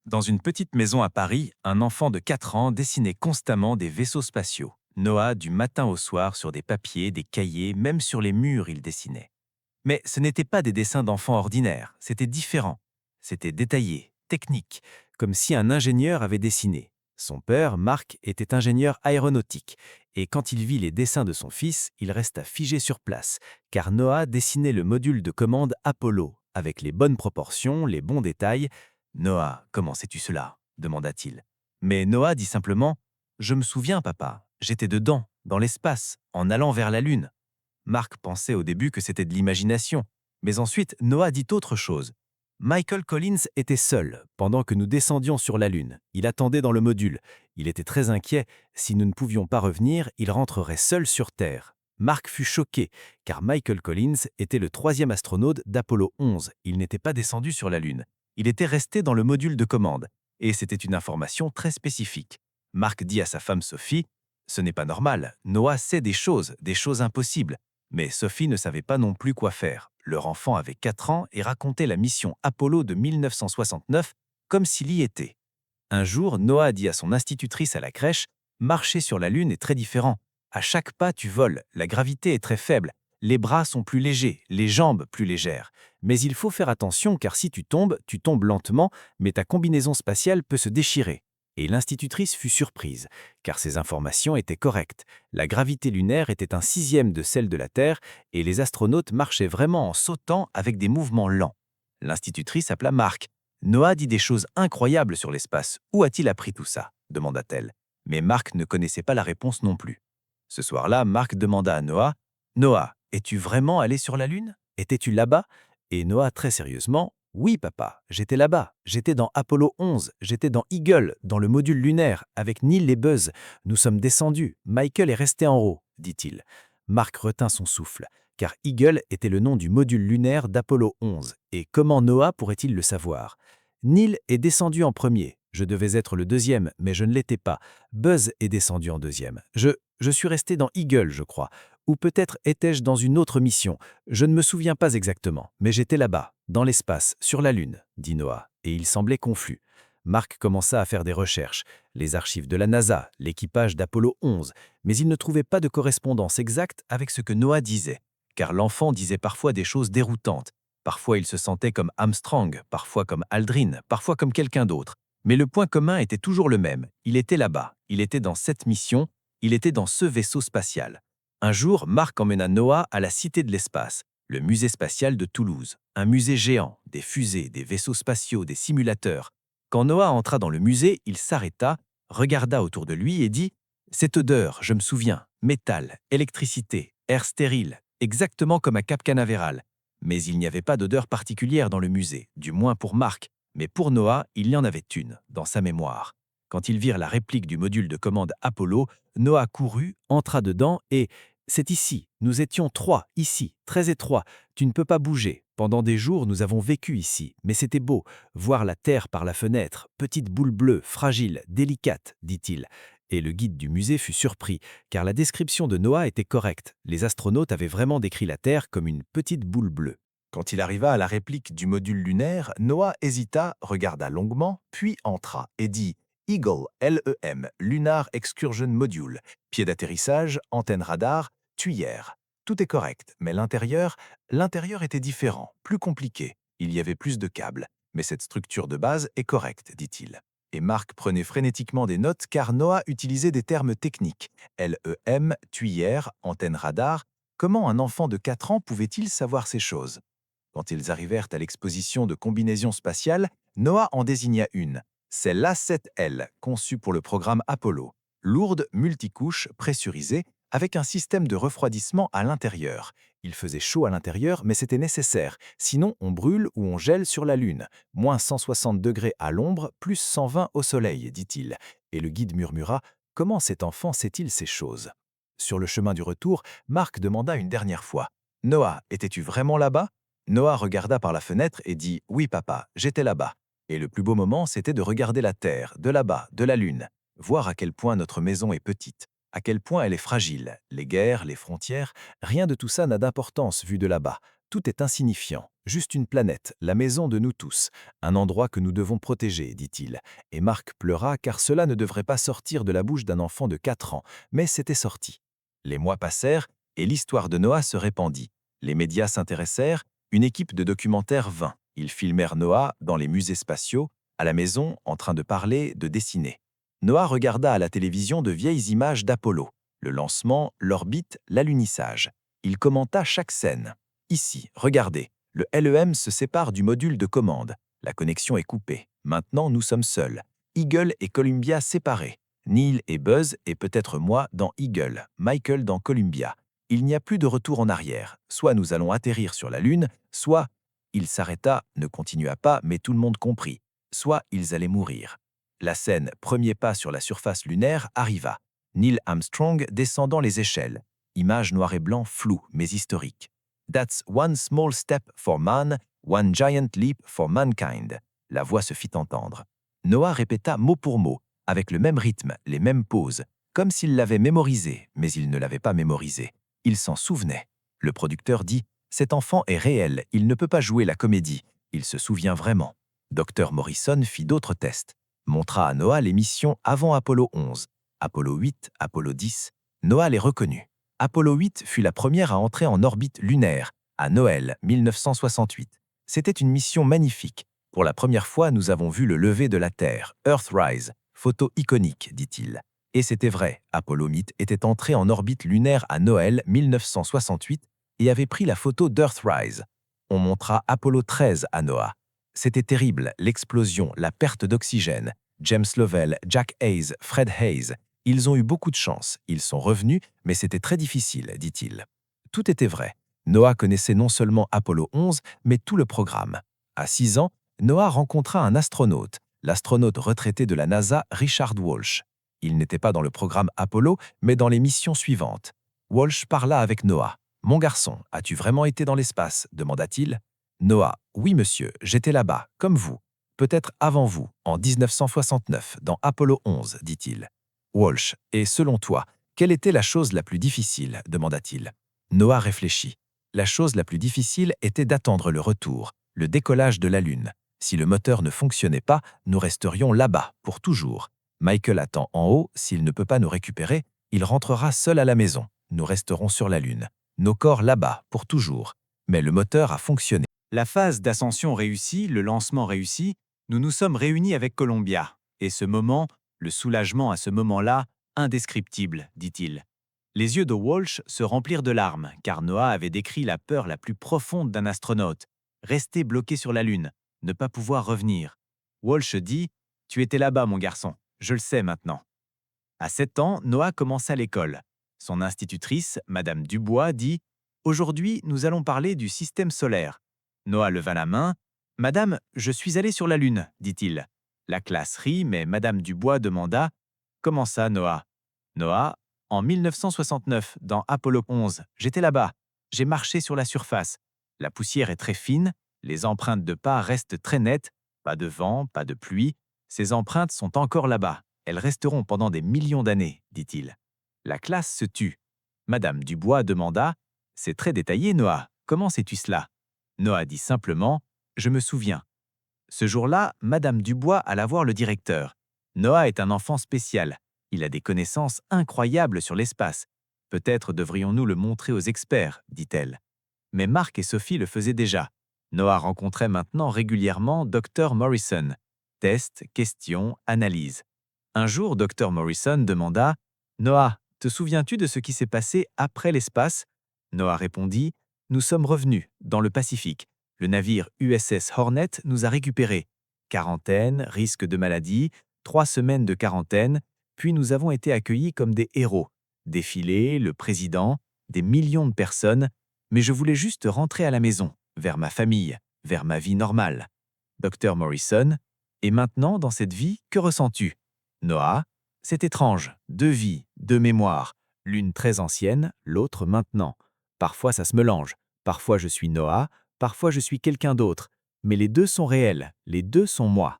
Dans une petite maison à Paris, un enfant de 4 ans dessinait constamment des vaisseaux spatiaux. Noah, du matin au soir, sur des papiers, des cahiers, même sur les murs, il dessinait. Mais ce n'étaient pas des dessins d'enfants ordinaires, c'était différent. C'était détaillé, technique, comme si un ingénieur avait dessiné. Son père, Marc, était ingénieur aéronautique, et quand il vit les dessins de son fils, il resta figé sur place, car Noah dessinait le module de commande Apollo, avec les bonnes proportions, les bons détails. Noah, comment sais-tu cela demanda-t-il. Mais Noah dit simplement: Je me souviens, papa, j'étais dedans, dans l'espace, en allant vers la Lune. Marc pensait au début que c'était de l'imagination, mais ensuite Noah dit autre chose. Michael Collins était seul pendant que nous descendions sur la Lune. Il attendait dans le module. Il était très inquiet. Si nous ne pouvions pas revenir, il rentrerait seul sur Terre. Marc fut choqué, car Michael Collins était le troisième astronaute d'Apollo 11. Il n'était pas descendu sur la Lune. Il était resté dans le module de commande. Et c'était une information très spécifique. Marc dit à sa femme Sophie: Ce n'est pas normal. Noah sait des choses impossibles. Mais Sophie ne savait pas non plus quoi faire. Leur enfant avait 4 ans et racontait la mission Apollo de 1969 comme s'il y était. Un jour, Noah dit à son institutrice à la crèche: Marcher sur la Lune est très différent. À chaque pas, tu voles, la gravité est très faible, les bras sont plus légers, les jambes plus légères. Mais il faut faire attention car si tu tombes lentement, mais ta combinaison spatiale peut se déchirer. Et l'institutrice fut surprise, car ces informations étaient correctes. La gravité lunaire était un sixième de celle de la Terre et les astronautes marchaient vraiment en sautant avec des mouvements lents. L'institutrice appela Marc. Noah dit des choses incroyables sur l'espace. Où a-t-il appris tout ça demanda-t-elle. Mais Marc ne connaissait pas la réponse non plus. Ce soir-là, Marc demanda à Noah: Noah, es-tu vraiment allé sur la Lune? Étais-tu là-bas? Et Noah, très sérieusement: Oui, papa, j'étais là-bas. J'étais dans Apollo 11, j'étais dans Eagle, dans le module lunaire, avec Neil et Buzz. Nous sommes descendus. Michael est resté en haut, dit-il. Marc retint son souffle, car Eagle était le nom du module lunaire d'Apollo 11. Et comment Noah pourrait-il le savoir? Neil est descendu en premier. Je devais être le deuxième, mais je ne l'étais pas. Buzz est descendu en deuxième. Je suis resté dans Eagle, je crois. Ou peut-être étais-je dans une autre mission. Je ne me souviens pas exactement, mais j'étais là-bas, dans l'espace, sur la Lune, dit Noah, et il semblait confus. Marc commença à faire des recherches, les archives de la NASA, l'équipage d'Apollo 11, mais il ne trouvait pas de correspondance exacte avec ce que Noah disait, car l'enfant disait parfois des choses déroutantes. Parfois il se sentait comme Armstrong, parfois comme Aldrin, parfois comme quelqu'un d'autre. Mais le point commun était toujours le même. Il était là-bas, il était dans cette mission, il était dans ce vaisseau spatial. Un jour, Marc emmena Noah à la Cité de l'Espace, le musée spatial de Toulouse. Un musée géant, des fusées, des vaisseaux spatiaux, des simulateurs. Quand Noah entra dans le musée, il s'arrêta, regarda autour de lui et dit: Cette odeur, je me souviens, métal, électricité, air stérile, exactement comme à Cap Canaveral. Mais il n'y avait pas d'odeur particulière dans le musée, du moins pour Marc, mais pour Noah, il y en avait une, dans sa mémoire. Quand ils virent la réplique du module de commande Apollo, Noah courut, entra dedans et: C'est ici, nous étions trois, ici, très étroits, tu ne peux pas bouger. Pendant des jours, nous avons vécu ici, mais c'était beau, voir la Terre par la fenêtre, petite boule bleue, fragile, délicate, dit-il. Et le guide du musée fut surpris, car la description de Noah était correcte. Les astronautes avaient vraiment décrit la Terre comme une petite boule bleue. Quand il arriva à la réplique du module lunaire, Noah hésita, regarda longuement, puis entra et dit: Eagle, LEM, Lunar Excursion Module, pied d'atterrissage, antenne radar, tuyère. Tout est correct, mais l'intérieur était différent, plus compliqué. Il y avait plus de câbles, mais cette structure de base est correcte, dit-il. Et Marc prenait frénétiquement des notes car Noah utilisait des termes techniques. LEM, tuyère, antenne radar. Comment un enfant de 4 ans pouvait-il savoir ces choses? Quand ils arrivèrent à l'exposition de combinaisons spatiales, Noah en désigna une. C'est l'A7L, conçue pour le programme Apollo. Lourde, multicouche, pressurisée, avec un système de refroidissement à l'intérieur. Il faisait chaud à l'intérieur, mais c'était nécessaire. Sinon, on brûle ou on gèle sur la Lune. Moins 160 degrés à l'ombre, plus 120 au soleil, dit-il. Et le guide murmura: Comment cet enfant sait-il ces choses? Sur le chemin du retour, Marc demanda une dernière fois: Noah, étais-tu vraiment là-bas? Noah regarda par la fenêtre et dit: Oui, papa, j'étais là-bas. Et le plus beau moment, c'était de regarder la Terre, de là-bas, de la Lune, voir à quel point notre maison est petite, à quel point elle est fragile. Les guerres, les frontières, rien de tout ça n'a d'importance vu de là-bas. Tout est insignifiant, juste une planète, la maison de nous tous, un endroit que nous devons protéger, dit-il. Et Marc pleura car cela ne devrait pas sortir de la bouche d'un enfant de 4 ans, mais c'était sorti. Les mois passèrent et l'histoire de Noah se répandit. Les médias s'intéressèrent, une équipe de documentaires vint. Ils filmèrent Noah dans les musées spatiaux, à la maison, en train de parler, de dessiner. Noah regarda à la télévision de vieilles images d'Apollo, le lancement, l'orbite, l'alunissage. Il commenta chaque scène. Ici, regardez, le LEM se sépare du module de commande. La connexion est coupée. Maintenant, nous sommes seuls. Eagle et Columbia séparés. Neil et Buzz et peut-être moi dans Eagle, Michael dans Columbia. Il n'y a plus de retour en arrière. Soit nous allons atterrir sur la Lune, soit... Il s'arrêta, ne continua pas, mais tout le monde comprit. Soit ils allaient mourir. La scène premier pas sur la surface lunaire arriva. Neil Armstrong descendant les échelles. Image noir et blanc floue mais historique. That's one small step for man, one giant leap for mankind. La voix se fit entendre. Noah répéta mot pour mot, avec le même rythme, les mêmes pauses, comme s'il l'avait mémorisé, mais il ne l'avait pas mémorisé. Il s'en souvenait. Le producteur dit « Cet enfant est réel, il ne peut pas jouer la comédie. Il se souvient vraiment. » Dr Morrison fit d'autres tests, montra à Noah les missions avant Apollo 11, Apollo 8, Apollo 10. Noah les reconnut. Apollo 8 fut la première à entrer en orbite lunaire, à Noël 1968. C'était une mission magnifique. Pour la première fois, nous avons vu le lever de la Terre, Earthrise, photo iconique, dit-il. Et c'était vrai, Apollo 8 était entré en orbite lunaire à Noël 1968 et avait pris la photo d'Earthrise. On montra Apollo 13 à Noah. C'était terrible, l'explosion, la perte d'oxygène. James Lovell, Jack Hayes, Fred Hayes, ils ont eu beaucoup de chance, ils sont revenus, mais c'était très difficile, dit-il. Tout était vrai. Noah connaissait non seulement Apollo 11, mais tout le programme. À 6 ans, Noah rencontra un astronaute, l'astronaute retraité de la NASA Richard Walsh. Il n'était pas dans le programme Apollo, mais dans les missions suivantes. Walsh parla avec Noah. « Mon garçon, as-tu vraiment été dans l'espace ?» demanda-t-il. Noah, « Oui, monsieur, j'étais là-bas, comme vous. Peut-être avant vous, en 1969, dans Apollo 11, dit-il. Walsh, et selon toi, quelle était la chose la plus difficile demanda-t-il. Noah réfléchit. La chose la plus difficile était d'attendre le retour, le décollage de la Lune. Si le moteur ne fonctionnait pas, nous resterions là-bas pour toujours. Michael attend en haut, s'il ne peut pas nous récupérer, il rentrera seul à la maison. Nous resterons sur la Lune. Nos corps là-bas pour toujours. Mais le moteur a fonctionné. La phase d'ascension réussie, le lancement réussi, nous nous sommes réunis avec Columbia. Et ce moment, le soulagement à ce moment-là, indescriptible, dit-il. Les yeux de Walsh se remplirent de larmes, car Noah avait décrit la peur la plus profonde d'un astronaute. Rester bloqué sur la Lune, ne pas pouvoir revenir. Walsh dit « Tu étais là-bas, mon garçon, je le sais maintenant. » À 7 ans, Noah commença l'école. Son institutrice, Madame Dubois, dit « Aujourd'hui, nous allons parler du système solaire. » Noah leva la main. « Madame, je suis allé sur la Lune, dit-il. » La classe rit, mais Madame Dubois demanda « Comment ça, Noah ?» Noah, en 1969, dans Apollo 11, j'étais là-bas. J'ai marché sur la surface. La poussière est très fine, les empreintes de pas restent très nettes, pas de vent, pas de pluie. Ces empreintes sont encore là-bas. Elles resteront pendant des millions d'années, dit-il. La classe se tut. Madame Dubois demanda « C'est très détaillé, Noah. Comment sais-tu cela ?» Noah dit simplement « Je me souviens. » Ce jour-là, Madame Dubois alla voir le directeur. Noah est un enfant spécial. Il a des connaissances incroyables sur l'espace. Peut-être devrions-nous le montrer aux experts, dit-elle. Mais Marc et Sophie le faisaient déjà. Noah rencontrait maintenant régulièrement Dr Morrison. Tests, questions, analyses. Un jour, Dr Morrison demanda « Noah, te souviens-tu de ce qui s'est passé après l'espace ?» Noah répondit « Nous sommes revenus, dans le Pacifique. Le navire USS Hornet nous a récupérés. Quarantaine, risque de maladie, 3 semaines de quarantaine, puis nous avons été accueillis comme des héros. Défilé, le président, des millions de personnes, mais je voulais juste rentrer à la maison, vers ma famille, vers ma vie normale. Dr Morrison, et maintenant, dans cette vie, que ressens-tu? Noah, c'est étrange, 2 vies, 2 mémoires, l'une très ancienne, l'autre maintenant. Parfois ça se mélange, parfois je suis Noah, parfois je suis quelqu'un d'autre, mais les deux sont réels, les deux sont moi.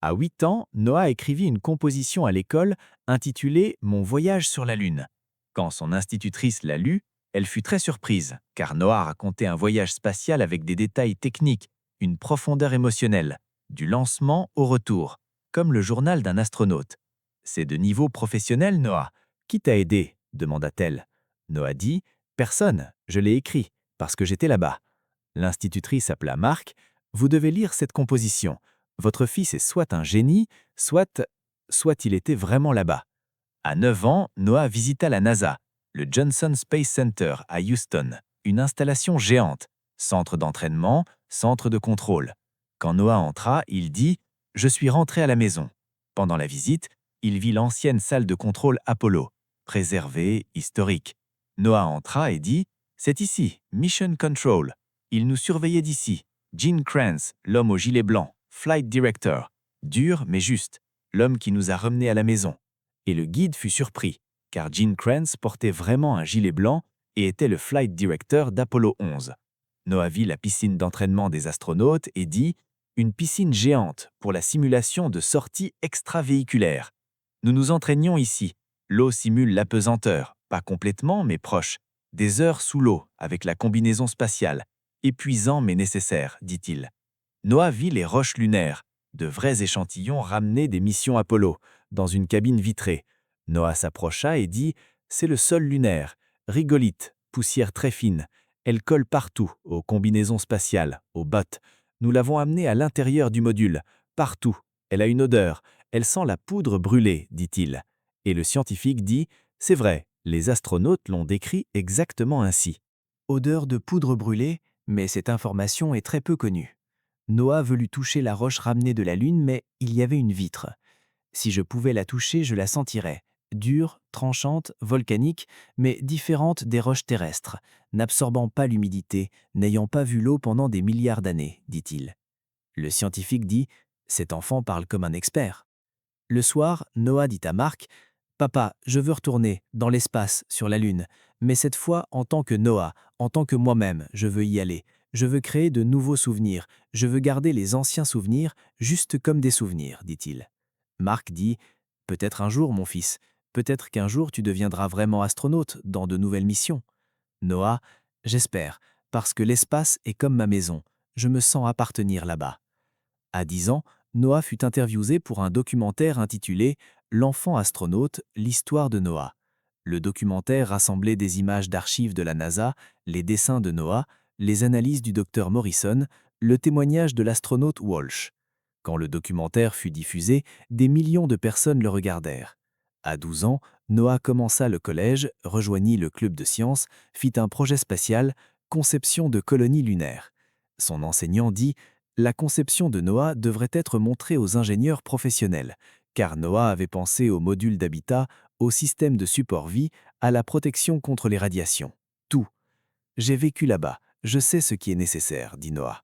À 8 ans, Noah écrivit une composition à l'école intitulée « Mon voyage sur la Lune ». Quand son institutrice l'a lue, Elle fut très surprise, car Noah racontait un voyage spatial avec des détails techniques, une profondeur émotionnelle, du lancement au retour, comme le journal d'un astronaute. C'est de niveau professionnel, Noah. Qui t'a aidé demanda-t-elle. Noah dit personne, je l'ai écrit, parce que j'étais là-bas. L'institutrice appela Marc. Vous devez lire cette composition. Votre fils est soit un génie, soit il était vraiment là-bas. À 9 ans, Noah visita la NASA, le Johnson Space Center à Houston, une installation géante, centre d'entraînement, centre de contrôle. Quand Noah entra, il dit « Je suis rentré à la maison ». Pendant la visite, il vit l'ancienne salle de contrôle Apollo, préservée, historique. Noah entra et dit « C'est ici, Mission Control. Il nous surveillait d'ici. Gene Kranz, l'homme au gilet blanc, Flight Director. Dur mais juste, l'homme qui nous a remenés à la maison. » Et le guide fut surpris, car Gene Kranz portait vraiment un gilet blanc et était le Flight Director d'Apollo 11. Noah vit la piscine d'entraînement des astronautes et dit « Une piscine géante pour la simulation de sorties extravéhiculaires. Nous nous entraînions ici. L'eau simule l'apesanteur, pas complètement mais proche. Des heures sous l'eau avec la combinaison spatiale. Épuisant mais nécessaire, dit-il. Noah vit les roches lunaires, de vrais échantillons ramenés des missions Apollo, dans une cabine vitrée. Noah s'approcha et dit « C'est le sol lunaire, rigolite, poussière très fine. Elle colle partout, aux combinaisons spatiales, aux bottes. Nous l'avons amenée à l'intérieur du module, partout. Elle a une odeur, elle sent la poudre brûlée, dit-il. » Et le scientifique dit « C'est vrai, les astronautes l'ont décrit exactement ainsi. » Odeur de poudre brûlée, mais cette information est très peu connue. Noah voulut toucher la roche ramenée de la Lune, mais il y avait une vitre. Si je pouvais la toucher, je la sentirais. Dure, tranchante, volcanique, mais différente des roches terrestres, n'absorbant pas l'humidité, n'ayant pas vu l'eau pendant des milliards d'années, dit-il. Le scientifique dit « Cet enfant parle comme un expert. » Le soir, Noah dit à Marc « Papa, je veux retourner, dans l'espace, sur la Lune, mais cette fois en tant que Noah, en tant que moi-même, je veux y aller. Je veux créer de nouveaux souvenirs, je veux garder les anciens souvenirs, juste comme des souvenirs, dit-il. Marc dit « Peut-être un jour, mon fils, peut-être qu'un jour tu deviendras vraiment astronaute dans de nouvelles missions. » Noah « J'espère, parce que l'espace est comme ma maison, je me sens appartenir là-bas. » À 10 ans, Noah fut interviewé pour un documentaire intitulé « L'enfant astronaute, l'histoire de Noah ». Le documentaire rassemblait des images d'archives de la NASA, les dessins de Noah, les analyses du docteur Morrison, le témoignage de l'astronaute Walsh. Quand le documentaire fut diffusé, des millions de personnes le regardèrent. À 12 ans, Noah commença le collège, rejoignit le club de sciences, fit un projet spatial, conception de colonies lunaires. Son enseignant dit « La conception de Noah devrait être montrée aux ingénieurs professionnels, car Noah avait pensé au module d'habitat, au système de support vie, à la protection contre les radiations. Tout. J'ai vécu là-bas, je sais ce qui est nécessaire, dit Noah.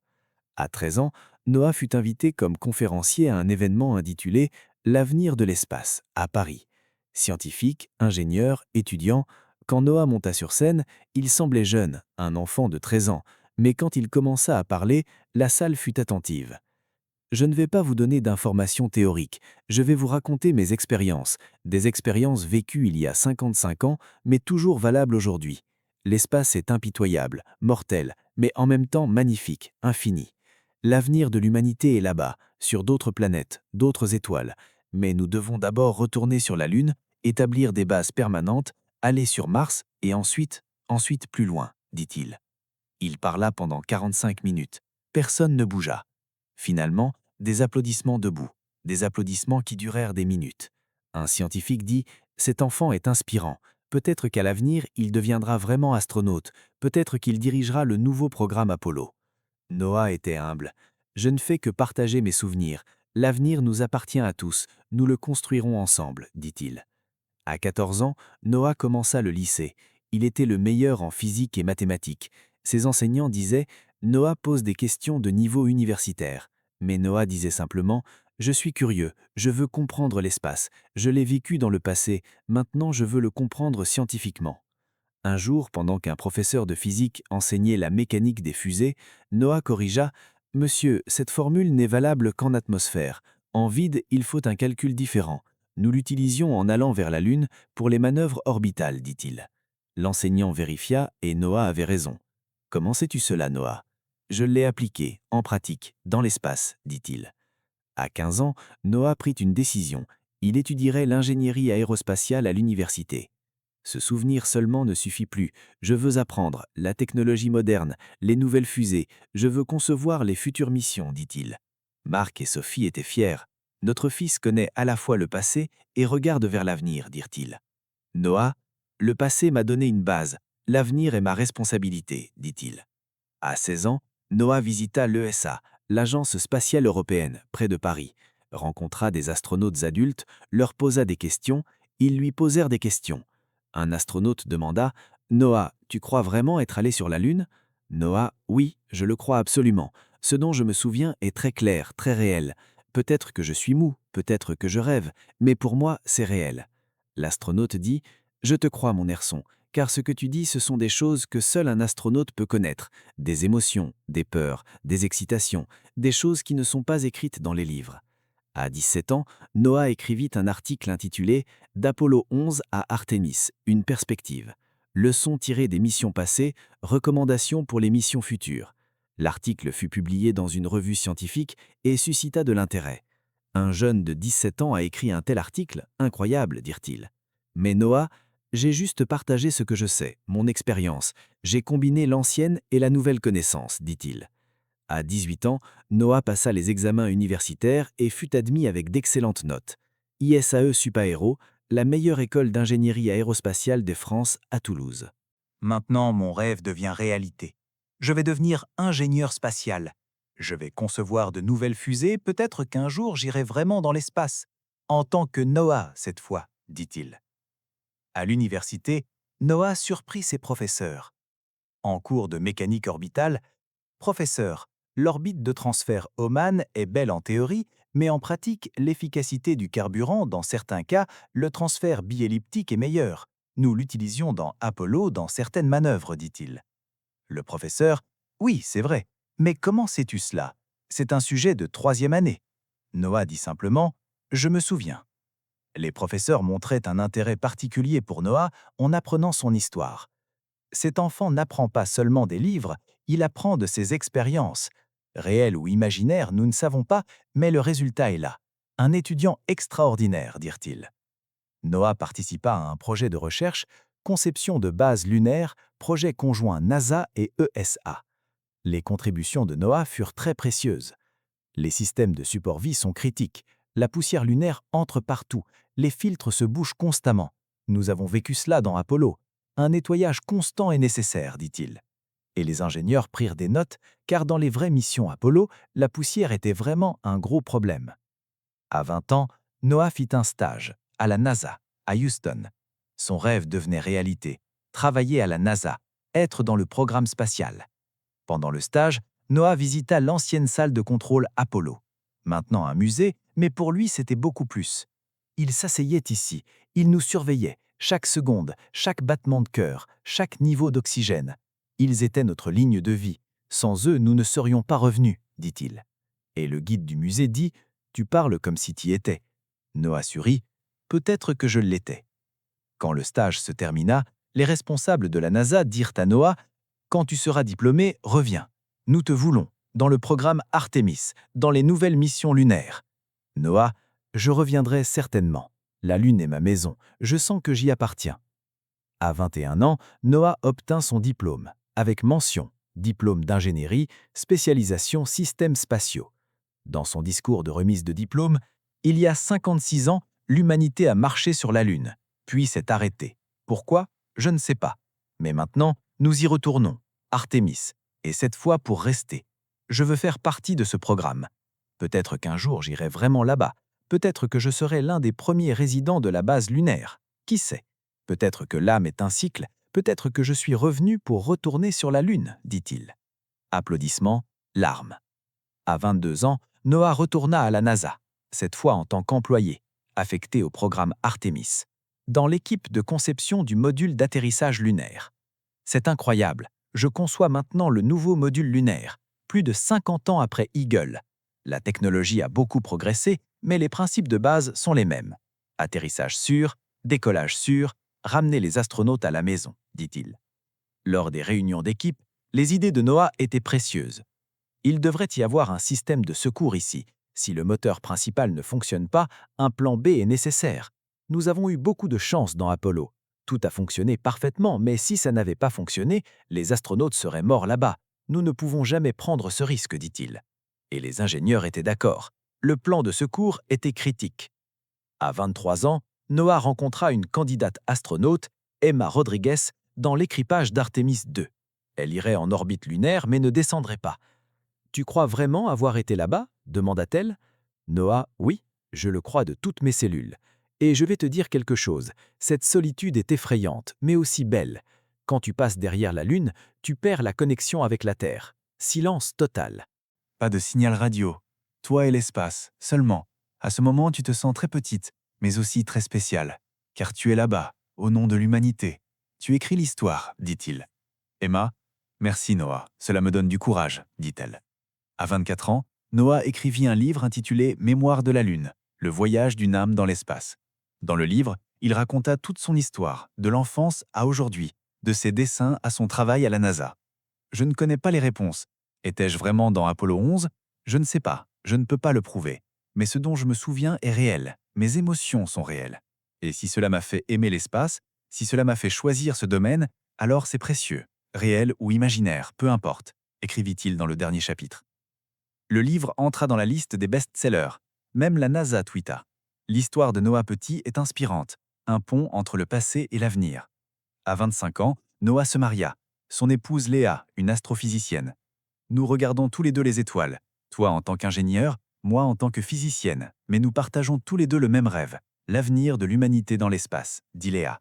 À 13 ans, Noah fut invité comme conférencier à un événement intitulé « L'avenir de l'espace » à Paris. Scientifique, ingénieur, étudiant, quand Noah monta sur scène, il semblait jeune, un enfant de 13 ans, mais quand il commença à parler, la salle fut attentive. Je ne vais pas vous donner d'informations théoriques, je vais vous raconter mes expériences, des expériences vécues il y a 55 ans, mais toujours valables aujourd'hui. L'espace est impitoyable, mortel, mais en même temps magnifique, infini. L'avenir de l'humanité est là-bas, sur d'autres planètes, d'autres étoiles. Mais nous devons d'abord retourner sur la Lune, établir des bases permanentes, aller sur Mars et ensuite plus loin, dit-il. Il parla pendant 45 minutes. Personne ne bougea. Finalement, des applaudissements debout, des applaudissements qui durèrent des minutes. Un scientifique dit « Cet enfant est inspirant. Peut-être qu'à l'avenir, il deviendra vraiment astronaute. Peut-être qu'il dirigera le nouveau programme Apollo. » Noah était humble. « Je ne fais que partager mes souvenirs. L'avenir nous appartient à tous. Nous le construirons ensemble, dit-il. » À 14 ans, Noah commença le lycée. Il était le meilleur en physique et mathématiques. Ses enseignants disaient « Noah pose des questions de niveau universitaire ». Mais Noah disait simplement « Je suis curieux, je veux comprendre l'espace. Je l'ai vécu dans le passé, maintenant je veux le comprendre scientifiquement. » Un jour, pendant qu'un professeur de physique enseignait la mécanique des fusées, Noah corrigea « Monsieur, cette formule n'est valable qu'en atmosphère. En vide, il faut un calcul différent. Nous l'utilisions en allant vers la Lune pour les manœuvres orbitales, dit-il. » L'enseignant vérifia et Noah avait raison. Comment sais-tu cela, Noah? Je l'ai appliqué, en pratique, dans l'espace, dit-il. À 15 ans, Noah prit une décision. Il étudierait l'ingénierie aérospatiale à l'université. Se souvenir seulement ne suffit plus. Je veux apprendre la technologie moderne, les nouvelles fusées. Je veux concevoir les futures missions, dit-il. Marc et Sophie étaient fiers. Notre fils connaît à la fois le passé et regarde vers l'avenir, dirent-ils. Noah, le passé m'a donné une base. L'avenir est ma responsabilité, dit-il. À 16 ans, Noah visita l'ESA, l'Agence spatiale européenne, près de Paris, rencontra des astronautes adultes, leur posa des questions, ils lui posèrent des questions. Un astronaute demanda « Noah, tu crois vraiment être allé sur la Lune ?» Noah « Oui, je le crois absolument. Ce dont je me souviens est très clair, très réel. Peut-être que je suis mou, peut-être que je rêve, mais pour moi, c'est réel. » L'astronaute dit « Je te crois, mon garçon, car ce que tu dis, ce sont des choses que seul un astronaute peut connaître. Des émotions, des peurs, des excitations, des choses qui ne sont pas écrites dans les livres. » À 17 ans, Noah écrivit un article intitulé « D'Apollo 11 à Artémis, une perspective. Leçons tirées des missions passées, recommandations pour les missions futures ». L'article fut publié dans une revue scientifique et suscita de l'intérêt. Un jeune de 17 ans a écrit un tel article, incroyable, dirent-ils. Mais Noah, j'ai juste partagé ce que je sais, mon expérience. J'ai combiné l'ancienne et la nouvelle connaissance, dit-il. À 18 ans, Noah passa les examens universitaires et fut admis avec d'excellentes notes. ISAE Supaéro, la meilleure école d'ingénierie aérospatiale de France à Toulouse. Maintenant, mon rêve devient réalité. Je vais devenir ingénieur spatial. Je vais concevoir de nouvelles fusées, peut-être qu'un jour j'irai vraiment dans l'espace. En tant que Noah, cette fois, dit-il. À l'université, Noah surprit ses professeurs. En cours de mécanique orbitale, professeur, l'orbite de transfert Hohmann est belle en théorie, mais en pratique, l'efficacité du carburant, dans certains cas, le transfert bielliptique est meilleur. Nous l'utilisions dans Apollo dans certaines manœuvres, dit-il. Le professeur, oui, c'est vrai, mais comment sais-tu cela? C'est un sujet de troisième année. Noah dit simplement, je me souviens. Les professeurs montraient un intérêt particulier pour Noah en apprenant son histoire. Cet enfant n'apprend pas seulement des livres, il apprend de ses expériences. Réelles ou imaginaires, nous ne savons pas, mais le résultat est là. Un étudiant extraordinaire, dirent-ils. Noah participa à un projet de recherche, conception de base lunaire, projet conjoint NASA et ESA. Les contributions de Noah furent très précieuses. Les systèmes de support vie sont critiques. La poussière lunaire entre partout. Les filtres se bougent constamment. Nous avons vécu cela dans Apollo. Un nettoyage constant est nécessaire, dit-il. Et les ingénieurs prirent des notes, car dans les vraies missions Apollo, la poussière était vraiment un gros problème. À 20 ans, Noah fit un stage à la NASA, à Houston. Son rêve devenait réalité. Travailler à la NASA, être dans le programme spatial. Pendant le stage, Noah visita l'ancienne salle de contrôle Apollo. Maintenant un musée, mais pour lui c'était beaucoup plus. Il s'asseyait ici, il nous surveillait, chaque seconde, chaque battement de cœur, chaque niveau d'oxygène. Ils étaient notre ligne de vie. Sans eux, nous ne serions pas revenus, dit-il. Et le guide du musée dit « Tu parles comme si tu y étais ». Noah sourit « Peut-être que je l'étais ». Quand le stage se termina, les responsables de la NASA dirent à Noah « Quand tu seras diplômé, reviens. Nous te voulons, dans le programme Artemis, dans les nouvelles missions lunaires. » Noah « Je reviendrai certainement. La Lune est ma maison. Je sens que j'y appartiens. » À 21 ans, Noah obtint son diplôme, avec mention, diplôme d'ingénierie, spécialisation systèmes spatiaux. Dans son discours de remise de diplôme, il y a 56 ans, l'humanité a marché sur la Lune, puis s'est arrêtée. Pourquoi? Je ne sais pas. Mais maintenant, nous y retournons, Artemis, et cette fois pour rester. Je veux faire partie de ce programme. Peut-être qu'un jour j'irai vraiment là-bas. Peut-être que je serai l'un des premiers résidents de la base lunaire. Qui sait? Peut-être que l'âme est un cycle. Peut-être que je suis revenu pour retourner sur la Lune, dit-il. Applaudissements, larmes. À 22 ans, Noah retourna à la NASA, cette fois en tant qu'employé, affecté au programme Artemis, dans l'équipe de conception du module d'atterrissage lunaire. C'est incroyable, je conçois maintenant le nouveau module lunaire, plus de 50 ans après Eagle. La technologie a beaucoup progressé, mais les principes de base sont les mêmes. Atterrissage sûr, décollage sûr, ramener les astronautes à la maison, dit-il. Lors des réunions d'équipe, les idées de Noah étaient précieuses. Il devrait y avoir un système de secours ici. Si le moteur principal ne fonctionne pas, un plan B est nécessaire. Nous avons eu beaucoup de chance dans Apollo. Tout a fonctionné parfaitement, mais si ça n'avait pas fonctionné, les astronautes seraient morts là-bas. Nous ne pouvons jamais prendre ce risque, dit-il. Et les ingénieurs étaient d'accord. Le plan de secours était critique. À 23 ans, Noah rencontra une candidate astronaute, Emma Rodriguez, dans l'équipage d'Artemis II. Elle irait en orbite lunaire mais ne descendrait pas. Tu crois vraiment avoir été là-bas ? Demanda-t-elle. Noah, oui, je le crois de toutes mes cellules. Et je vais te dire quelque chose, cette solitude est effrayante, mais aussi belle. Quand tu passes derrière la Lune, tu perds la connexion avec la Terre. Silence total. Pas de signal radio. Toi et l'espace, seulement. À ce moment, tu te sens très petite, mais aussi très spéciale. Car tu es là-bas, au nom de l'humanité. Tu écris l'histoire, dit-il. Emma, merci Noah, cela me donne du courage, dit-elle. À 24 ans, Noah écrivit un livre intitulé Mémoire de la Lune, le voyage d'une âme dans l'espace. Dans le livre, il raconta toute son histoire, de l'enfance à aujourd'hui, de ses dessins à son travail à la NASA. Je ne connais pas les réponses. Étais-je vraiment dans Apollo 11 ? Je ne sais pas, je ne peux pas le prouver. Mais ce dont je me souviens est réel, mes émotions sont réelles. Et si cela m'a fait aimer l'espace, si cela m'a fait choisir ce domaine, alors c'est précieux, réel ou imaginaire, peu importe, écrivit-il dans le dernier chapitre. Le livre entra dans la liste des best-sellers. Même la NASA tweeta. L'histoire de Noah Petit est inspirante, un pont entre le passé et l'avenir. À 25 ans, Noah se maria. Son épouse Léa, une astrophysicienne. Nous regardons tous les deux les étoiles, toi en tant qu'ingénieur, moi en tant que physicienne, mais nous partageons tous les deux le même rêve, l'avenir de l'humanité dans l'espace, dit Léa.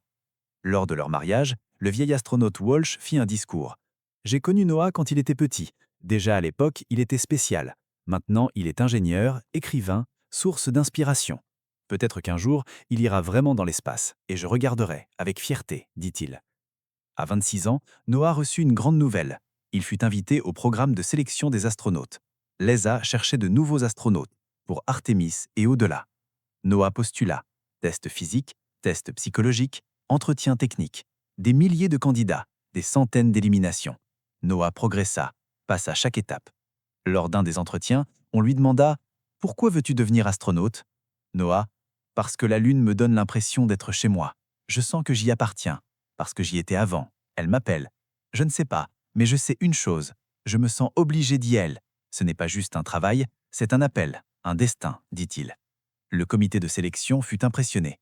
Lors de leur mariage, le vieil astronaute Walsh fit un discours. J'ai connu Noah quand il était petit. Déjà à l'époque, il était spécial. Maintenant, il est ingénieur, écrivain, source d'inspiration. Peut-être qu'un jour, il ira vraiment dans l'espace, et je regarderai, avec fierté, dit-il. À 26 ans, Noah reçut une grande nouvelle. Il fut invité au programme de sélection des astronautes. L'ESA cherchait de nouveaux astronautes, pour Artemis et au-delà. Noah postula. Tests physiques, tests psychologiques, entretien technique. Des milliers de candidats, des centaines d'éliminations. Noah progressa, passa chaque étape. Lors d'un des entretiens, on lui demanda « Pourquoi veux-tu devenir astronaute ?» Noah, « Parce que la Lune me donne l'impression d'être chez moi. Je sens que j'y appartiens. Parce que j'y étais avant. Elle m'appelle. Je ne sais pas, mais je sais une chose. Je me sens obligé d'y aller. Ce n'est pas juste un travail, c'est un appel, un destin, dit-il. Le comité de sélection fut impressionné.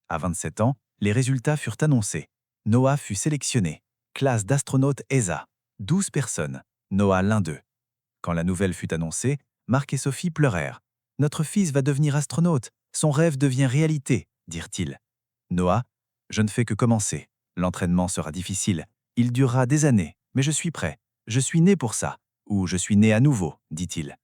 À 27 ans, les résultats furent annoncés. Noah fut sélectionné. Classe d'astronautes ESA. 12 personnes. Noah l'un d'eux. Quand la nouvelle fut annoncée, Marc et Sophie pleurèrent. « Notre fils va devenir astronaute. Son rêve devient réalité, » dirent-ils. Noah, « Je ne fais que commencer. L'entraînement sera difficile. Il durera des années, mais je suis prêt. Je suis né pour ça. Ou je suis né à nouveau, dit-il.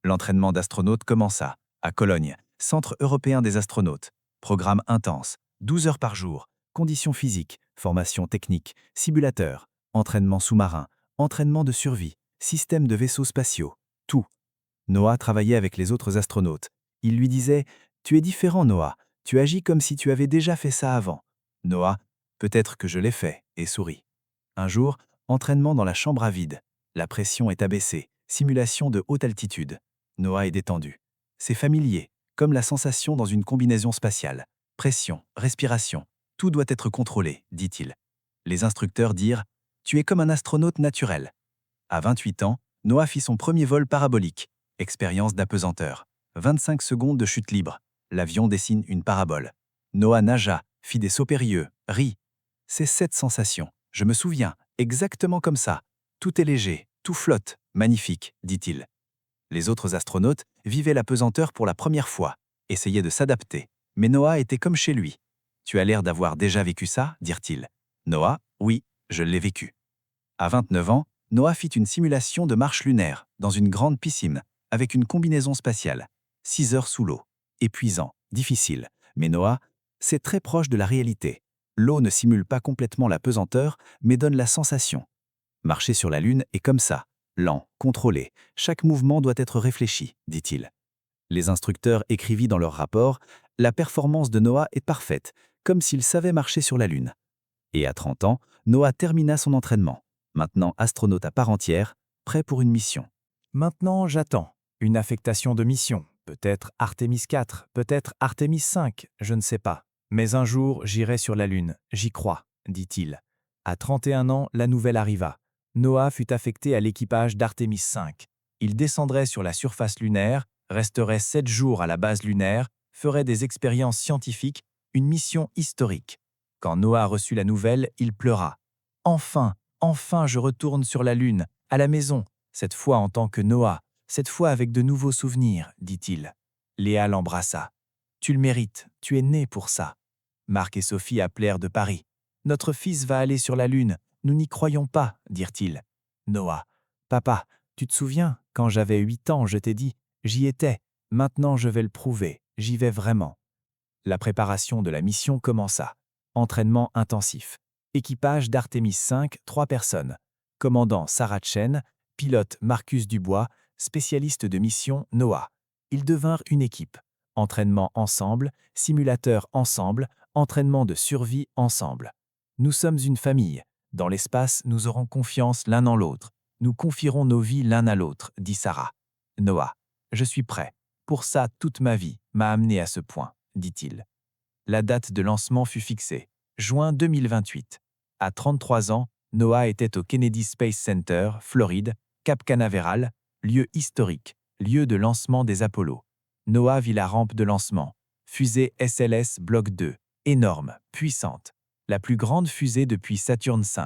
L'entraînement d'astronaute commença, à Cologne, Centre européen des astronautes. Programme intense, 12 heures par jour, conditions physiques, formation technique, simulateur, entraînement sous-marin, entraînement de survie, système de vaisseaux spatiaux, tout. Noah travaillait avec les autres astronautes. Il lui disait « Tu es différent, Noah. Tu agis comme si tu avais déjà fait ça avant. » Noah, « Peut-être que je l'ai fait, » et sourit. Un jour, entraînement dans la chambre à vide. La pression est abaissée, simulation de haute altitude. Noah est détendu. C'est familier, comme la sensation dans une combinaison spatiale. Pression, respiration, tout doit être contrôlé, dit-il. Les instructeurs dirent « Tu es comme un astronaute naturel. » À 28 ans, Noah fit son premier vol parabolique. Expérience d'apesanteur. 25 secondes de chute libre. L'avion dessine une parabole. Noah nagea, fit des sauts périlleux, rit. C'est cette sensation. Je me souviens, exactement comme ça. Tout est léger, tout flotte, magnifique, dit-il. Les autres astronautes vivaient la pesanteur pour la première fois, essayaient de s'adapter. Mais Noah était comme chez lui. « Tu as l'air d'avoir déjà vécu ça ?» dirent-ils. Noah, « Oui, je l'ai vécu. » À 29 ans, Noah fit une simulation de marche lunaire dans une grande piscine avec une combinaison spatiale. 6 heures sous l'eau. Épuisant, difficile. Mais Noah, c'est très proche de la réalité. L'eau ne simule pas complètement la pesanteur, mais donne la sensation. Marcher sur la Lune est comme ça, lent, contrôlé. Chaque mouvement doit être réfléchi, dit-il. Les instructeurs écrivirent dans leur rapport « La performance de Noah est parfaite, comme s'il savait marcher sur la Lune. Et à 30 ans, Noah termina son entraînement, maintenant astronaute à part entière, prêt pour une mission. Maintenant, j'attends. Une affectation de mission. Peut-être Artemis 4, peut-être Artemis 5, je ne sais pas. Mais un jour, j'irai sur la Lune, j'y crois, dit-il. À 31 ans, la nouvelle arriva. Noah fut affecté à l'équipage d'Artemis 5. Il descendrait sur la surface lunaire, resterait 7 jours à la base lunaire, ferait des expériences scientifiques, une mission historique. Quand Noah reçut la nouvelle, il pleura. Enfin, enfin je retourne sur la Lune, à la maison, cette fois en tant que Noah, cette fois avec de nouveaux souvenirs, dit-il. Léa l'embrassa. Tu le mérites, tu es né pour ça. Marc et Sophie appelèrent de Paris. Notre fils va aller sur la Lune, nous n'y croyons pas, dirent-ils. Noah. Papa, tu te souviens, quand j'avais 8 ans, je t'ai dit, j'y étais, maintenant je vais le prouver, j'y vais vraiment. La préparation de la mission commença. Entraînement intensif. Équipage d'Artemis 5, 3 personnes. Commandant Sarah Chen, pilote Marcus Dubois, spécialiste de mission Noah. Ils devinrent une équipe. Entraînement ensemble, simulateur ensemble, entraînement de survie ensemble. Nous sommes une famille. Dans l'espace, nous aurons confiance l'un en l'autre. Nous confierons nos vies l'un à l'autre, dit Sarah. Noah. Je suis prêt. Pour ça, toute ma vie m'a amené à ce point, dit-il. La date de lancement fut fixée. Juin 2028. À 33 ans, Noah était au Kennedy Space Center, Floride, Cap Canaveral, lieu historique, lieu de lancement des Apollo. Noah vit la rampe de lancement. Fusée SLS Block 2, énorme, puissante. La plus grande fusée depuis Saturne V.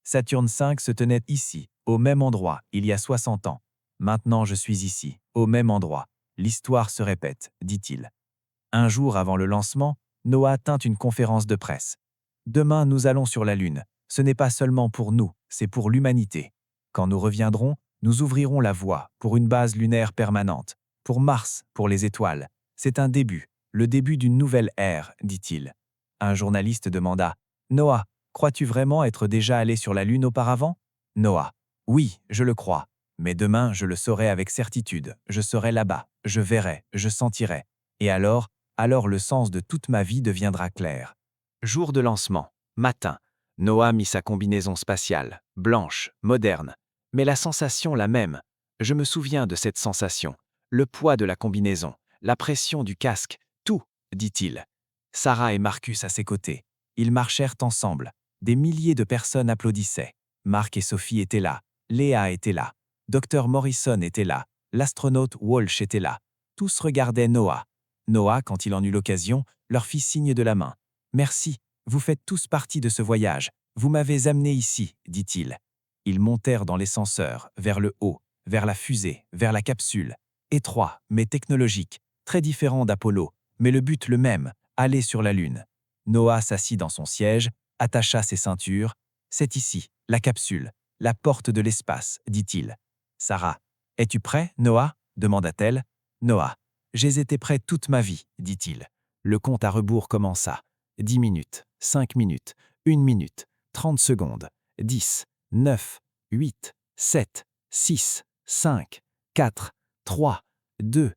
Saturne V se tenait ici, au même endroit, il y a 60 ans. Maintenant je suis ici, au même endroit. L'histoire se répète, dit-il. Un jour avant le lancement, Noah tint une conférence de presse. Demain, nous allons sur la Lune. Ce n'est pas seulement pour nous, c'est pour l'humanité. Quand nous reviendrons, nous ouvrirons la voie pour une base lunaire permanente, pour Mars, pour les étoiles. C'est un début, le début d'une nouvelle ère, dit-il. Un journaliste demanda « Noah, crois-tu vraiment être déjà allé sur la Lune auparavant ?» Noah « Oui, je le crois. Mais demain, je le saurai avec certitude. Je serai là-bas, je verrai, je sentirai. Et alors le sens de toute ma vie deviendra clair. » Jour de lancement, matin. Noah mit sa combinaison spatiale, blanche, moderne. Mais la sensation la même. Je me souviens de cette sensation. Le poids de la combinaison, la pression du casque, tout, dit-il. Sarah et Marcus à ses côtés. Ils marchèrent ensemble. Des milliers de personnes applaudissaient. Marc et Sophie étaient là. Léa était là. Dr Morrison était là. L'astronaute Walsh était là. Tous regardaient Noah. Noah, quand il en eut l'occasion, leur fit signe de la main. « Merci, vous faites tous partie de ce voyage. Vous m'avez amené ici, dit-il. » Ils montèrent dans l'ascenseur, vers le haut, vers la fusée, vers la capsule. Étroit, mais technologique, très différent d'Apollo, mais le but le même, aller sur la Lune. Noah s'assit dans son siège, attacha ses ceintures. « C'est ici, la capsule, la porte de l'espace, dit-il. » Sarah. « Es-tu prêt, Noah ?» demanda-t-elle. Noah. « J'ai été prêt toute ma vie, dit-il. » Le compte à rebours commença. 10 minutes, 5 minutes, 1 minute, 30 secondes, 10, 9, 8, 7, 6, 5, 4, 3, 2,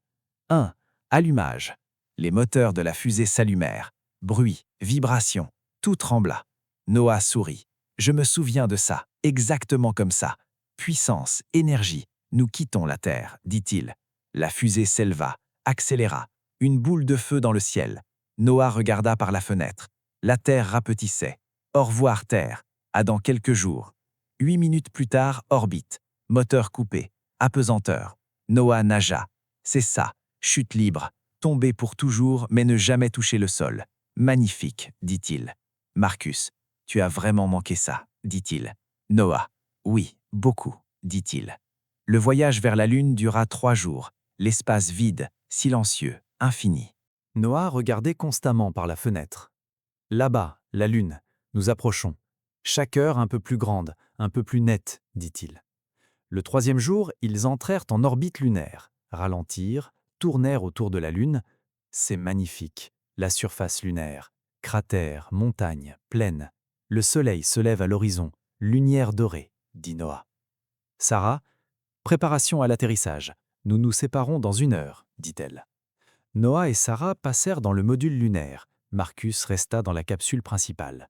1. Allumage. Les moteurs de la fusée s'allumèrent. Bruit, vibration, tout trembla. Noah sourit. Je me souviens de ça, exactement comme ça. Puissance, énergie, nous quittons la Terre, dit-il. La fusée s'éleva, accéléra. Une boule de feu dans le ciel. Noah regarda par la fenêtre. La Terre rapetissait. Au revoir Terre, à dans quelques jours. 8 minutes plus tard, orbite. Moteur coupé. Apesanteur. Noah nagea. C'est ça, chute libre. Tomber pour toujours, mais ne jamais toucher le sol. Magnifique, dit-il. Marcus, tu as vraiment manqué ça, dit-il. Noah, oui, beaucoup, dit-il. Le voyage vers la Lune dura 3 jours. L'espace vide, silencieux, infini. Noah regardait constamment par la fenêtre. Là-bas, la Lune, nous approchons. Chaque heure un peu plus grande, un peu plus nette, dit-il. Le 3e jour, ils entrèrent en orbite lunaire, ralentirent, tournèrent autour de la Lune. C'est magnifique, la surface lunaire. Cratères, montagnes, plaines. Le soleil se lève à l'horizon, lumière dorée, dit Noah. Sarah, préparation à l'atterrissage. Nous nous séparons dans 1 heure, dit-elle. Noah et Sarah passèrent dans le module lunaire, Marcus resta dans la capsule principale.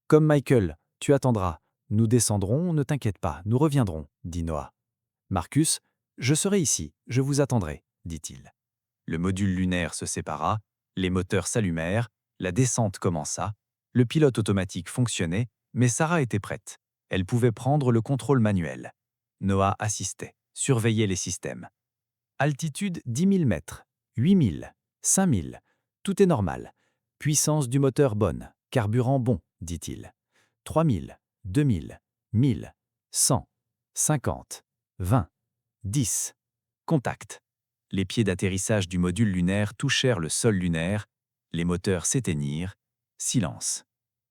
Comme Michael, tu attendras. Nous descendrons, ne t'inquiète pas, nous reviendrons, dit Noah. Marcus, je serai ici, je vous attendrai, dit-il. Le module lunaire se sépara, les moteurs s'allumèrent, la descente commença, le pilote automatique fonctionnait, mais Sarah était prête. Elle pouvait prendre le contrôle manuel. Noah assistait, surveillait les systèmes. Altitude 10 000 mètres, 8 000, 5 000, tout est normal. Puissance du moteur bonne, carburant bon, dit-il. 3 000, 2 000, 1 000, 100, 50, 20, 10. Contact. Les pieds d'atterrissage du module lunaire touchèrent le sol lunaire, les moteurs s'éteignirent. Silence.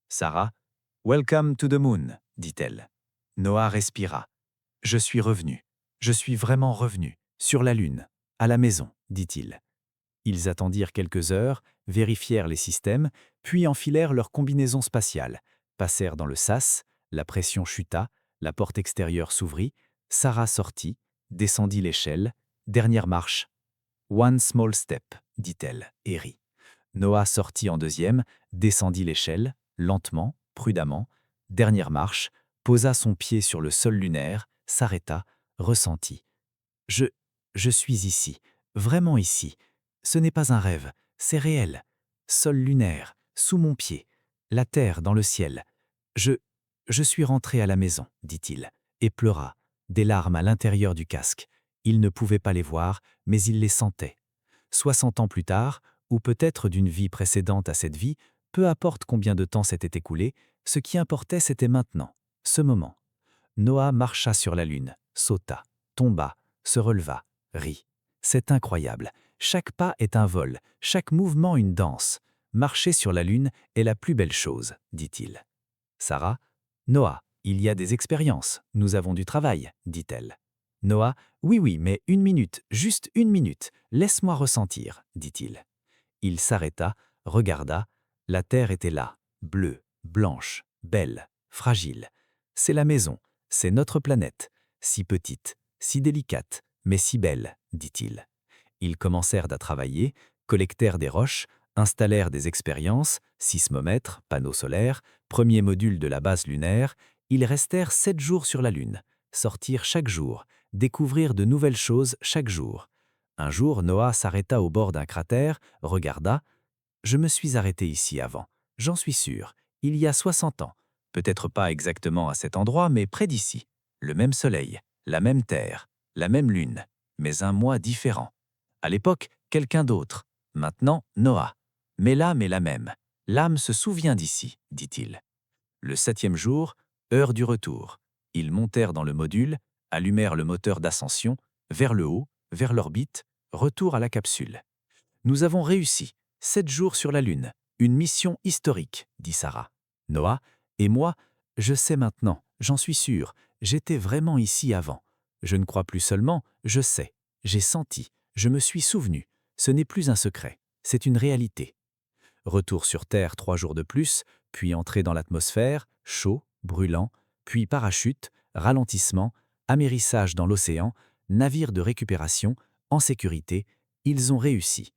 Sarah, « Welcome to the moon », dit-elle. Noah respira. « Je suis revenu. Je suis vraiment revenu. Sur la Lune. À la maison », dit-il. Ils attendirent quelques heures, vérifièrent les systèmes, puis enfilèrent leur combinaison spatiale, passèrent dans le sas, la pression chuta, la porte extérieure s'ouvrit, Sarah sortit, descendit l'échelle, dernière marche. « One small step », dit-elle, et rit. Noah sortit en deuxième, descendit l'échelle, lentement, prudemment, dernière marche, posa son pied sur le sol lunaire, s'arrêta, ressentit. « Je suis ici, vraiment ici. Ce n'est pas un rêve, c'est réel. Sol lunaire, sous mon pied, la terre dans le ciel. Je suis rentré à la maison, dit-il, et pleura, des larmes à l'intérieur du casque. Il ne pouvait pas les voir, mais il les sentait. 60 ans plus tard, ou peut-être d'une vie précédente à cette vie, peu importe combien de temps s'était écoulé, ce qui importait c'était maintenant, ce moment. Noah marcha sur la lune, sauta, tomba, se releva, rit. C'est incroyable. Chaque pas est un vol, chaque mouvement une danse. Marcher sur la lune est la plus belle chose, dit-il. Sarah, Noah, il y a des expériences, nous avons du travail, dit-elle. Noah, oui, mais 1 minute, juste 1 minute, laisse-moi ressentir, dit-il. Il s'arrêta, regarda, la terre était là, bleue, blanche, belle, fragile. C'est la maison, c'est notre planète, si petite, si délicate, mais si belle, dit-il. Ils commencèrent à travailler, collectèrent des roches, installèrent des expériences, sismomètre, panneaux solaires, premier module de la base lunaire. Ils restèrent 7 jours sur la Lune, sortirent chaque jour, découvrir de nouvelles choses chaque jour. Un jour, Noah s'arrêta au bord d'un cratère, regarda. « Je me suis arrêté ici avant, j'en suis sûr, il y a 60 ans. Peut-être pas exactement à cet endroit, mais près d'ici. Le même soleil, la même terre, la même lune, mais un moi différent. À l'époque, quelqu'un d'autre. Maintenant, Noah. Mais l'âme est la même. L'âme se souvient d'ici, dit-il. Le 7e jour, heure du retour. Ils montèrent dans le module, allumèrent le moteur d'ascension, vers le haut, vers l'orbite, retour à la capsule. Nous avons réussi. 7 jours sur la Lune. Une mission historique, dit Sarah. Noah, et moi, je sais maintenant, j'en suis sûr, j'étais vraiment ici avant. Je ne crois plus seulement, je sais, j'ai senti, je me suis souvenu. Ce n'est plus un secret, c'est une réalité. Retour sur Terre 3 jours de plus, puis entrée dans l'atmosphère, chaud, brûlant, puis parachute, ralentissement, amérissage dans l'océan, navire de récupération, en sécurité, ils ont réussi.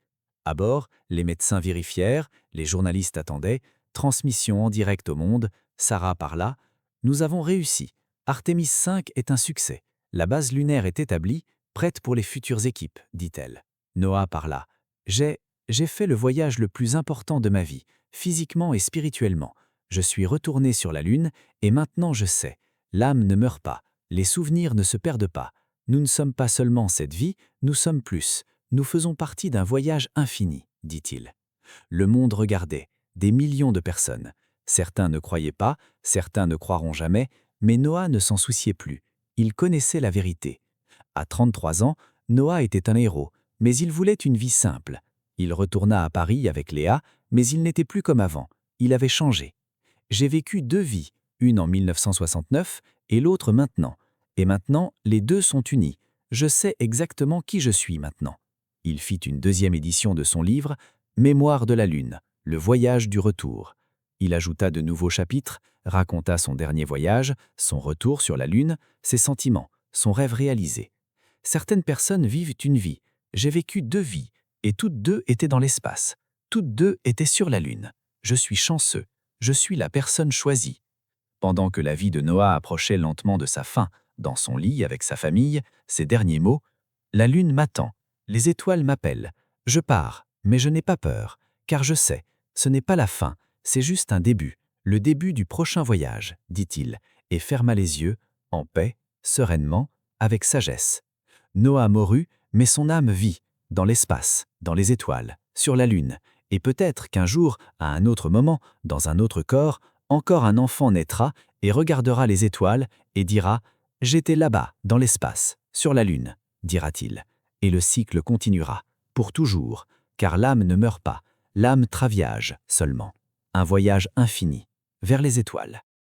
À bord, les médecins vérifièrent, les journalistes attendaient, transmission en direct au monde, Sarah parla. Nous avons réussi. Artemis 5 est un succès. La base lunaire est établie, prête pour les futures équipes, dit-elle. Noah parla. J'ai fait le voyage le plus important de ma vie, physiquement et spirituellement. Je suis retourné sur la Lune et maintenant je sais. L'âme ne meurt pas, les souvenirs ne se perdent pas. Nous ne sommes pas seulement cette vie, nous sommes plus. Nous faisons partie d'un voyage infini, dit-il. Le monde regardait, des millions de personnes. Certains ne croyaient pas, certains ne croiront jamais, mais Noah ne s'en souciait plus. Il connaissait la vérité. À 33 ans, Noah était un héros, mais il voulait une vie simple. Il retourna à Paris avec Léa, mais il n'était plus comme avant. Il avait changé. J'ai vécu 2 vies, une en 1969 et l'autre maintenant. Et maintenant, les 2 sont unis. Je sais exactement qui je suis maintenant. Il fit une 2e édition de son livre « Mémoire de la Lune, le voyage du retour ». Il ajouta de nouveaux chapitres, raconta son dernier voyage, son retour sur la Lune, ses sentiments, son rêve réalisé. Certaines personnes vivent une vie. J'ai vécu 2 vies, et toutes 2 étaient dans l'espace. Toutes deux étaient sur la Lune. Je suis chanceux. Je suis la personne choisie. Pendant que la vie de Noah approchait lentement de sa fin, dans son lit avec sa famille, ces derniers mots, « La Lune m'attend, les étoiles m'appellent. Je pars, mais je n'ai pas peur, car je sais, ce n'est pas la fin, c'est juste un début, le début du prochain voyage, dit-il, et ferma les yeux, en paix, sereinement, avec sagesse. Noah mourut, mais son âme vit, dans l'espace, dans les étoiles, sur la Lune, et peut-être qu'un jour, à un autre moment, dans un autre corps, encore un enfant naîtra et regardera les étoiles et dira « J'étais là-bas, dans l'espace, sur la Lune », dira-t-il. Et le cycle continuera, pour toujours, car l'âme ne meurt pas, l'âme traviage seulement. Un voyage infini, vers les étoiles.